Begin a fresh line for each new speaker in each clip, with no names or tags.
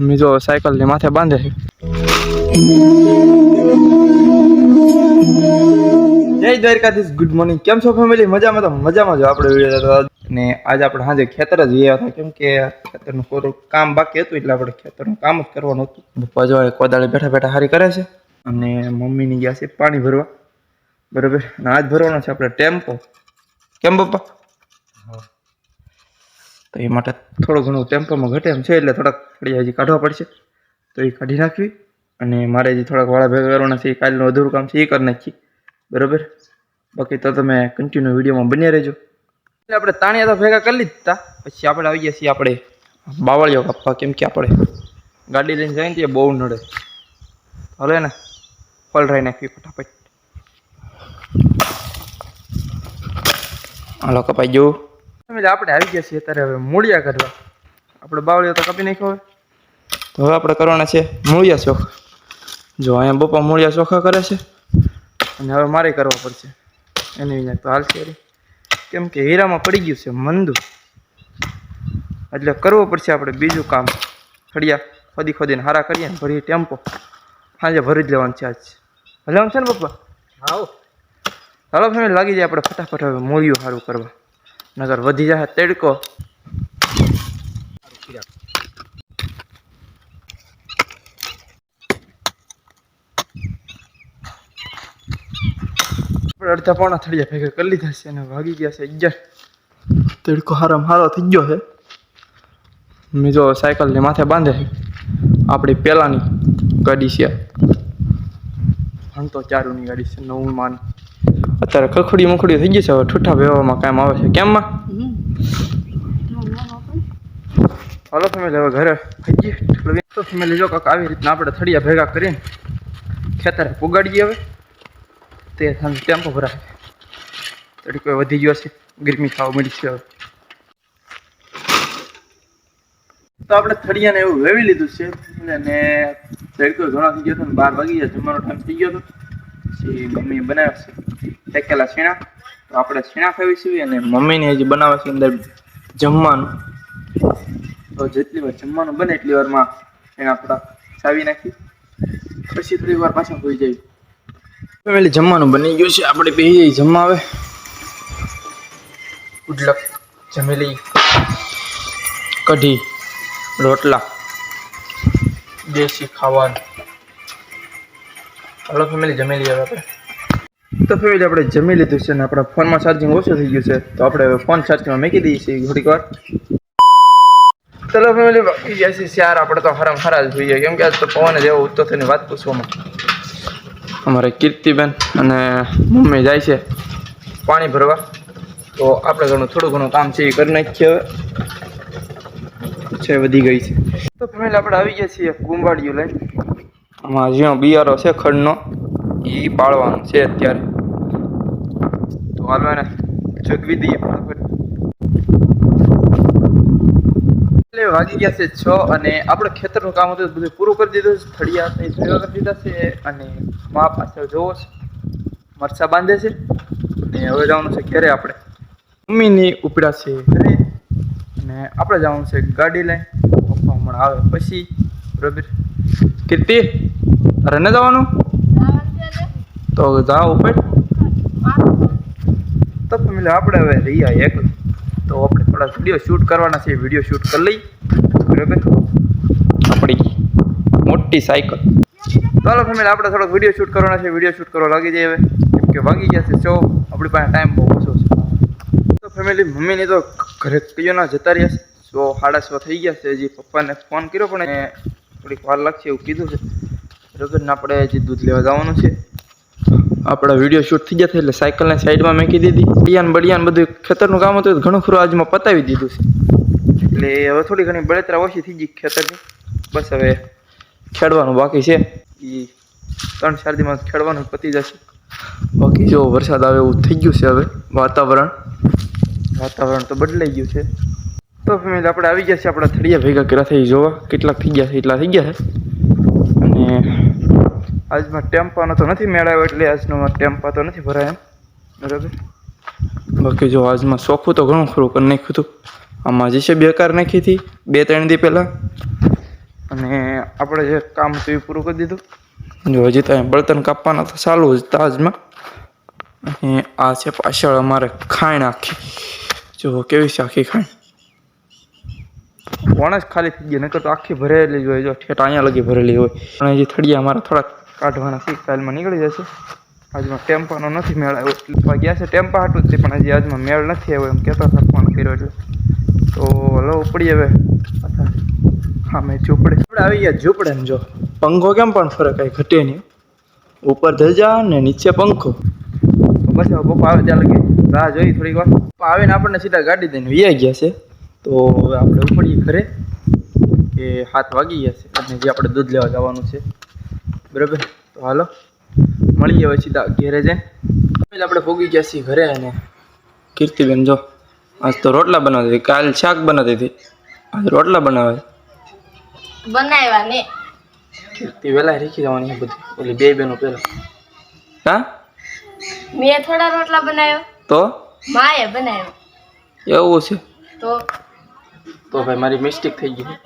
મીજો cycle ને માથે બાંધે છે। જય દ્વારકાધીશ, ગુડ મોર્નિંગ। કેમ છો ફેમિલી? મજામાં? તો મજામાં જો આપણે વિડીયો ને આજે આપણે સાંજે ખેતર જ ગયા હતા, કેમ કે ખેતરનું થોડું કામ બાકી હતું એટલે આપણે ખેતરનું કામ જ કરવાનું હતું। પપ્પા જો કોદાળી બેઠા બેઠા હારી કરે છે અને મમ્મીની ગયા છે પાણી ભરવા, બરાબર। અને આજ ભરવાનો છે આપણે ટેમ્પો, કેમ પપ્પા? તો એ માટે થોડું ઘણું ટેમ્પોમાં ઘટે એમ છે એટલે થોડાક ફળિયા હજી કાઢવા પડશે, તો એ કાઢી નાખવી। અને મારે હજી થોડાક વાળા ભેગા કરવાના છે, કાલનું અધૂરું કામ છે એ કરી નાખી, બરાબર। બાકી તો તમે કન્ટિન્યુ વિડીયોમાં બન્યા રહેજો। એટલે આપણે તાણિયા તો ભેગા કરી લીધા, પછી આપણે આવી ગયા છીએ આપણે બાવળીઓ કાપવા, કેમ કે આપણે ગાડી લઈને જાય ને તે બહુ નડે। હલે ને પલરાઈ નાખવી ફટાફટ, હાલો કપાઈ જવું। આપણે આવી ગયા છીએ અત્યારે હવે મૂળિયા કાઢવા। આપણે બાવળીઓ તો કાપી નાખ્યો હોય, તો હવે આપણે કરવાના છે મૂળિયા ચોખા। જો અહીંયા બપા મૂળિયા ચોખા કરે છે અને હવે મારે કરવા પડશે એની વિના તો હાલશે, કેમ કે હીરામાં પડી ગયું છે મંદુ, એટલે કરવું પડશે આપણે બીજું કામ। ફળિયા ખોદી ખોદીને હારા કરીએ ને ભરી ટેમ્પો સાંજે ભરી જ લેવાનું છે આજ, લેવાનું છે ને પપ્પા? હા હાલો ફેમિલી, લાગી જાય આપણે ફટાફટ હવે મૂળિયું સારું કરવા, નગર વધી જાય તડકો। અડધા પોણા થળિયા ભેગા કરી લીધા છે અને વાગી ગયા છે 11। તડકો હારામાં હારો થઈ ગયો છે। મીજો સાયકલ ને માથે બાંધે છે, આપણી પેલાની ગાડી છે, તો ચારુની ગાડી છે, 9 માં। અત્યારે ખખડી મખડી થઈ ગઈ છે, હવે ઠૂઠા વેવામાં કામ આવે છે, કેમ માં? હાલો ફેમિલી, હવે ઘરે થઈ ગઈ તો ફેમિલી જો કાંક આવી રીતના આપણે થળિયા ભેગા કરીને ખેતરે પુગાડીએ। હવે તે સાંજે ટેમ્પો ભરાય, તડકો વધી ગયો છે, ગરમી ખાવા મળી છે। હવે તો આપણે થળિયાને એવું વેવી લીધું છે અને તડકો ઘણો થઈ ગયો હતો ને 12 વાગી ગયા, જમવાનો ટાઈમ થઈ ગયો હતો। પછી મમ્મી બનાવે છે શેકેલા શીણા, તો આપણે શીણા ખાવી છીએ અને મમ્મીને હજી બનાવે છે અંદર જમવાનું। તો જેટલી વાર જમવાનું બને એટલી વારમાં શીણા થોડા ચાવી નાખી, પછી થોડી વાર પાછા હોઈ જાય। ફેમિલી જમવાનું બની ગયું છે, આપણે બે જમવા આવે, ઉડલક જમેલી, કઢી, રોટલા, દેશી ખાવાનું। હાલો ફેમિલી જમી લઈએ આપણે। તો ફેમિલી આપણે જમી લીધું છે ને આપણા ફોનમાં ચાર્જિંગ ઓછું થઈ ગયું છે, તો આપણે હવે ફોન ચાર્જિંગમાં મૂકી દઈએ છીએ થોડીક વાર। ચલો ફેમિલી બાકી ગયા છે 4, આપણે તો હરામ હરા જ જોઈએ, કેમ કે આજ તો પવન જ એવો ઉઠતો થઈને વાત પૂછવામાં। અમારે કીર્તિબેન અને મમ્મી જાય છે પાણી ભરવા, તો આપણે થોડું ઘણું કામ છે એ કરી નાખીએ। હવે છે વધી ગઈ છે તો ફેમિલી આપણે આવી ગયા છીએ કુંભાડિયું લઈને, આમાં જ્યાં બિયારો છે ખડનો એ પાળવાનો છે અત્યારે, તો હાલો એને જગવી દઈએ ફટાફટ। વાગી ગયા છે 6 અને આપણે ખેતરનું કામ હતું બધું પૂરું કરી દીધું છે, થળિયા ભેગા કરી દીધા છે અને મા પાછળ જોવો છે મરચા બાંધે છે અને હવે જવાનું છે ઘરે। આપણે મમ્મીની ઉપડા છે ઘરે અને આપણે જવાનું છે ગાડી લઈને, પપ્પા હમણાં આવે પછી, બરાબર? કીર્તિ અરે ન જવાનું તો જાઓ ઉપર। તો ફેમિલી આપણે હવે રહ્યા એકલા, તો આપણે થોડા વિડીયો શૂટ કરવાના છે, વિડીયો શૂટ કરી લઈ, બરાબર? આપણી મોટી સાયકલ, ચાલો ફેમિલી આપણે થોડોક વિડીયો શૂટ કરવાના છે, વિડીયો શૂટ કરવા લાગી જાય હવે, કેમ કે વાગી ગયા છે 6, આપણી પાસે ટાઈમ બહુ ઓછો છે। તો ફેમિલી મમ્મીની તો ઘરે કયો ના જતા રહ્યા છે, 6:30 થઈ ગયા છે। હજી પપ્પાને ફોન કર્યો પણ થોડીક વાર લાગશે એવું કીધું છે, બરાબર? ને આપણે હજી દૂધ લેવા જવાનું છે। આપણા વિડીયો શૂટ થઈ ગયા એટલે સાયકલને સાઈડમાં મૂકી દીધી, બળિયાન બધું ખેતરનું કામ હતું ઘણું ખરું આજમાં પતાવી દીધું છે, એટલે હવે થોડી ઘણી બળતરા ઓછી થઈ ગઈ ખેતરની, બસ હવે ખેડવાનું બાકી છે, એ 3-4 દિવસમાં ખેડવાનું પતી જશે। બાકી જો વરસાદ આવે એવું થઈ ગયું છે, હવે વાતાવરણ તો બદલાઈ ગયું છે। તો ફેમિલી આપણે આવી ગયા છે આપણા થળિયા ભેગા કર્યા થઈ, જોવા કેટલાક થઈ ગયા છે, એટલા થઈ ગયા છે। અને આજમાં ટેમ્પાનો તો નથી મેળવ્યો એટલે આજનો ટેમ્પા તો નથી ભરાય એમ, બરાબર? બાકી જો આજમાં ચોખ્ખું તો ઘણું ખરું કરી નાખ્યું હતું, આમાં જે છે બેકાર નાખી હતી 2-3 દી પહેલાં, અને આપણે જે કામ હતું એ પૂરું કરી દીધું. જો હજી તો બળતણ કાપવાના તો ચાલુ જ તાજમાં. અને આ છે પાછળ અમારે ખાણ આખી. જો કેવી છે આખી ખાણ. વણ જ ખાલી થઈ ગઈ, નકર તો આખી ભરેલી જ હોય. જો ઠેઠ અહીંયા લગી ભરેલી હોય. પણ હજી થડિયા અમારા થોડાક કાઢવાના છે, કાલમાં નીકળી જશે. આજમાં ટેમ્પાનો નથી મેળ આવ્યો, એટલે ગયા છે ટેમ્પા હાટું જ છે, પણ હજી આજમાં મેળ નથી આવ્યો એમ કહેતા હતા ફોન કર્યો એટલે. તો હલો ઉપડી હવે હા મેં ઝૂંપડે આપણે આવી ગયા ઝૂંપડે ને. જો પંખો કેમ પણ ફરે કાંઈ ઘટે નહીં. ઉપર ધજા ને નીચે પંખો. તો બસ હવે પપ્પા આવે ત્યાં લગી રાહ જોઈ થોડીક વાર. પપ્પા આવીને આપણને સીધા ગાડી દઈને વીઆઈ ગયા છે. તો હવે આપણે ઉપડીએ ઘરે કે 7 વાગી ગયા છે અને જે આપણે દૂધ લેવા જવાનું છે. બરાબર, તો હાલો મળીએ હવે સીધા ઘેરે જઈને. આપણે ભોગી ગયા છીએ ઘરે. અને કીર્તિબેન જો આજ તો રોટલા બનાવતી હતી, કાલ શાક બનાવતી હતી, આજ રોટલા બનાવે
બનાવ્યા ને.
કીર્તિ વહેલા રીખી જવાની બધી ઓલી બે બેનો પેલા. હા
મેં થોડા રોટલા બનાવ્યો
તો
માએ બનાવ્યો
એવું છે.
તો
ભાઈ મારી મિસ્ટેક થઈ ગઈ.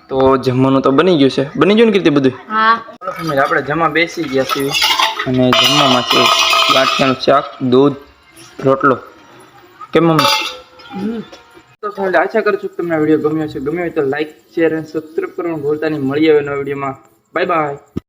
તો જમવાનું તો બની ગયું છે. બની ગયું ને કીર્તિ બધું?
હા
આપણે જમવા બેસી ગયા છીએ. અને જમવામાં છે ગાંઠિયાનું શાક, દૂધ, રોટલો. કેમ મમ્મી? તો ફેમિલી આશા કરું છું કે તમને વિડીયો ગમ્યો છે. ગમ્યો હોય તો લાઈક, શેર અને સબસ્ક્રાઈબ કરવાનું ભૂલતા નહીં. મળીએ હવે નવા વિડીયોમાં. Bye bye.